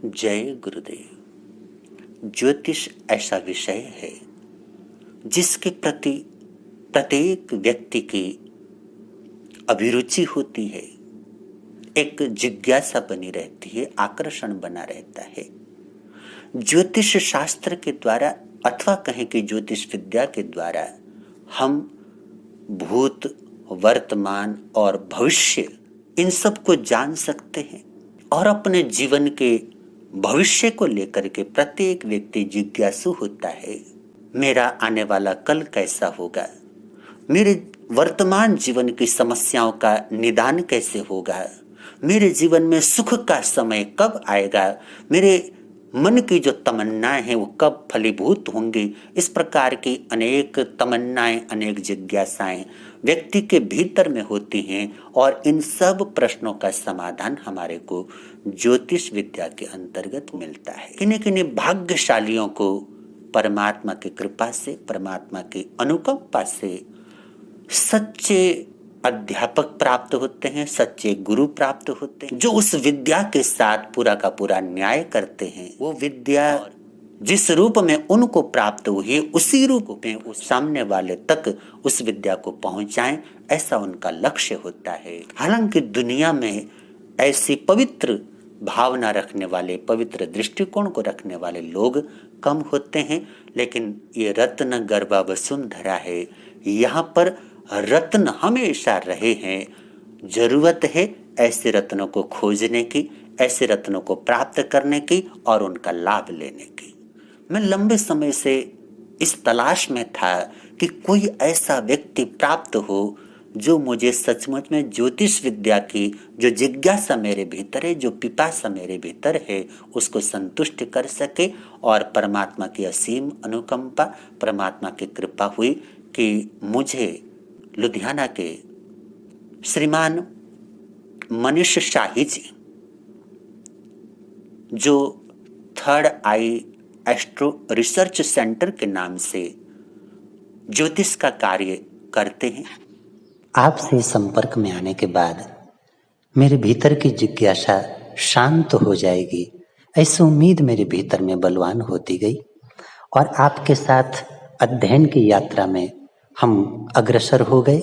जय गुरुदेव। ज्योतिष ऐसा विषय है जिसके प्रति प्रत्येक व्यक्ति की अभिरुचि होती है, एक जिज्ञासा बनी रहती है, आकर्षण बना रहता है। ज्योतिष शास्त्र के द्वारा अथवा कहें कि ज्योतिष विद्या के द्वारा हम भूत, वर्तमान और भविष्य इन सब को जान सकते हैं और अपने जीवन के भविष्य को लेकर के प्रत्येक व्यक्ति जिज्ञासु होता है। मेरा आने वाला कल कैसा होगा, मेरे वर्तमान जीवन की समस्याओं का निदान कैसे होगा, मेरे जीवन में सुख का समय कब आएगा, मेरे मन की जो तमन्नाएं हैं वो कब फलीभूत होंगी। इस प्रकार की अनेक तमन्नाएं, अनेक जिज्ञासाएं व्यक्ति के भीतर में होती हैं और इन सब प्रश्नों का समाधान हमारे को ज्योतिष विद्या के अंतर्गत मिलता है। किन्हीं किन्हीं भाग्यशालियों को परमात्मा की कृपा से, परमात्मा की अनुकंपा से सच्चे अध्यापक प्राप्त होते हैं, सच्चे गुरु प्राप्त होते हैं जो उस विद्या के साथ पूरा का पूरा न्याय करते हैं। वो विद्या जिस रूप में उनको प्राप्त हुई है उसी रूप में उस सामने वाले तक उस विद्या को पहुंचाएं, ऐसा उनका लक्ष्य होता है। हालांकि दुनिया में ऐसी पवित्र भावना रखने वाले, पवित्र दृष्टिकोण को रखने वाले लोग कम होते हैं, लेकिन ये रत्न गर्भा वसुंधरा है, यहाँ पर रत्न हमेशा रहे हैं। जरूरत है ऐसे रत्नों को खोजने की, ऐसे रत्नों को प्राप्त करने की और उनका लाभ लेने की। मैं लंबे समय से इस तलाश में था कि कोई ऐसा व्यक्ति प्राप्त हो जो मुझे सचमुच में ज्योतिष विद्या की जो जिज्ञासा मेरे भीतर है, जो पिपासा मेरे भीतर है, उसको संतुष्ट कर सके। और परमात्मा की असीम अनुकंपा, परमात्मा की कृपा हुई कि मुझे लुधियाना के श्रीमान मनीष शाही जी, जो थर्ड आई एस्ट्रो रिसर्च सेंटर के नाम से ज्योतिष का कार्य करते हैं, आपसे संपर्क में आने के बाद मेरे भीतर की जिज्ञासा शांत हो जाएगी, ऐसी उम्मीद मेरे भीतर में बलवान होती गई। और आपके साथ अध्ययन की यात्रा में हम अग्रसर हो गए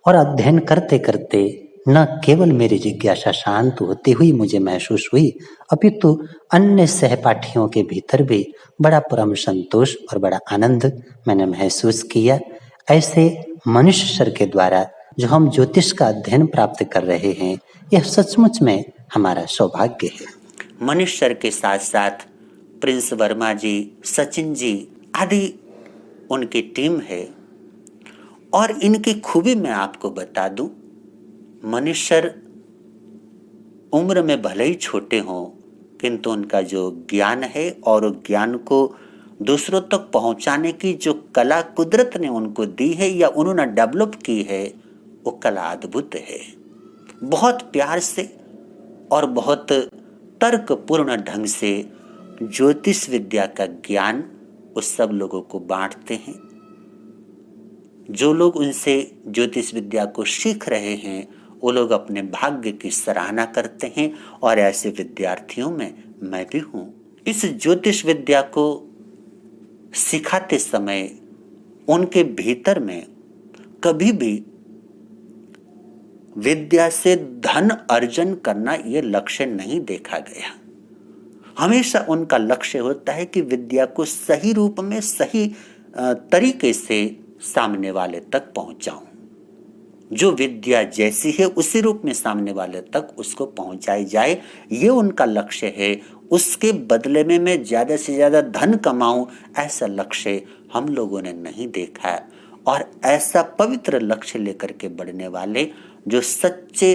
और अध्ययन करते करते न केवल मेरी जिज्ञासा शांत होती हुई मुझे महसूस हुई, अपितु अन्य सहपाठियों के भीतर भी बड़ा परम संतोष और बड़ा आनंद मैंने महसूस किया। ऐसे मनुष्य सर के द्वारा जो हम ज्योतिष का अध्ययन प्राप्त कर रहे हैं, यह सचमुच में हमारा सौभाग्य है। मनुष्य सर के साथ साथ प्रिंस वर्मा जी, सचिन जी आदि उनकी टीम है। और इनकी खूबी मैं आपको बता दूं, मनीष सर उम्र में भले ही छोटे हों, किंतु उनका जो ज्ञान है और ज्ञान को दूसरों तक पहुंचाने की जो कला कुदरत ने उनको दी है या उन्होंने डेवलप की है, वो कला अद्भुत है। बहुत प्यार से और बहुत तर्कपूर्ण ढंग से ज्योतिष विद्या का ज्ञान उस सब लोगों को बांटते हैं। जो लोग उनसे ज्योतिष विद्या को सीख रहे हैं वो लोग अपने भाग्य की सराहना करते हैं और ऐसे विद्यार्थियों में मैं भी हूं। इस ज्योतिष विद्या को सिखाते समय उनके भीतर में कभी भी विद्या से धन अर्जन करना ये लक्ष्य नहीं देखा गया। हमेशा उनका लक्ष्य होता है कि विद्या को सही रूप में, सही तरीके से सामने वाले तक पहुंचाऊं। जो विद्या जैसी है उसी रूप में सामने वाले तक उसको पहुंचाई जाए, ये उनका लक्ष्य है। उसके बदले में मैं ज्यादा से ज्यादा धन कमाऊं, ऐसा लक्ष्य हम लोगों ने नहीं देखा है। और ऐसा पवित्र लक्ष्य लेकर के बढ़ने वाले जो सच्चे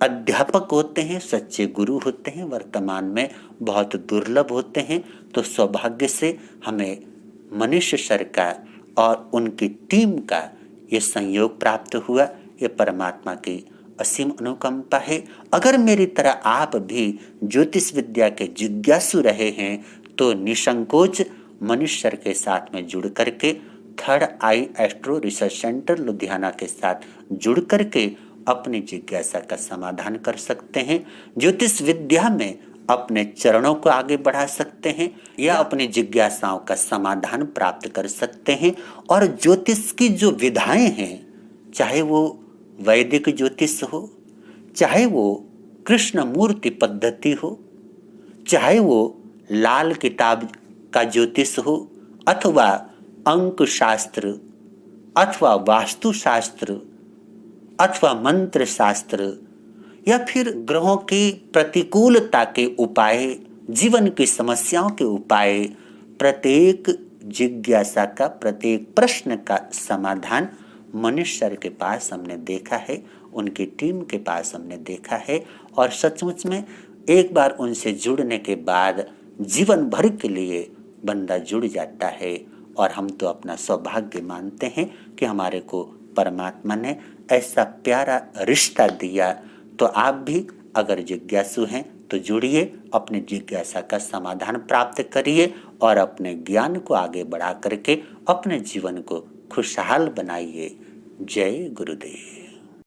अध्यापक होते हैं, सच्चे गुरु होते हैं, वर्तमान में बहुत दुर्लभ होते हैं। तो सौभाग्य से हमें मनीष सर का और उनकी टीम का ये संयोग प्राप्त हुआ। ये परमात्मा की असीम अनुकंपा है। अगर मेरी तरह आप भी ज्योतिष विद्या के जिज्ञासु रहे हैं तो निसंकोच मनीष सर के साथ में जुड़ करके, थर्ड आई एस्ट्रो रिसर्च सेंटर लुधियाना के साथ जुड़ करके अपनी जिज्ञासा का समाधान कर सकते हैं। ज्योतिष विद्या में अपने चरणों को आगे बढ़ा सकते हैं या अपनी जिज्ञासाओं का समाधान प्राप्त कर सकते हैं। और ज्योतिष की जो विधाएं हैं, चाहे वो वैदिक ज्योतिष हो, चाहे वो कृष्ण मूर्ति पद्धति हो, चाहे वो लाल किताब का ज्योतिष हो, अथवा अंक शास्त्र, अथवा वास्तु शास्त्र, अथवा मंत्र शास्त्र, या फिर ग्रहों की प्रतिकूलता के उपाय, जीवन की समस्याओं के उपाय, प्रत्येक जिज्ञासा का, प्रत्येक प्रश्न का समाधान मनीष सर के पास हमने देखा है, उनकी टीम के पास हमने देखा है। और सचमुच में एक बार उनसे जुड़ने के बाद जीवन भर के लिए बंदा जुड़ जाता है। और हम तो अपना सौभाग्य मानते हैं कि हमारे को परमात्मा ने ऐसा प्यारा रिश्ता दिया। तो आप भी अगर जिज्ञासु हैं तो जुड़िए, अपनी जिज्ञासा का समाधान प्राप्त करिए और अपने ज्ञान को आगे बढ़ा करके अपने जीवन को खुशहाल बनाइए। जय गुरुदेव।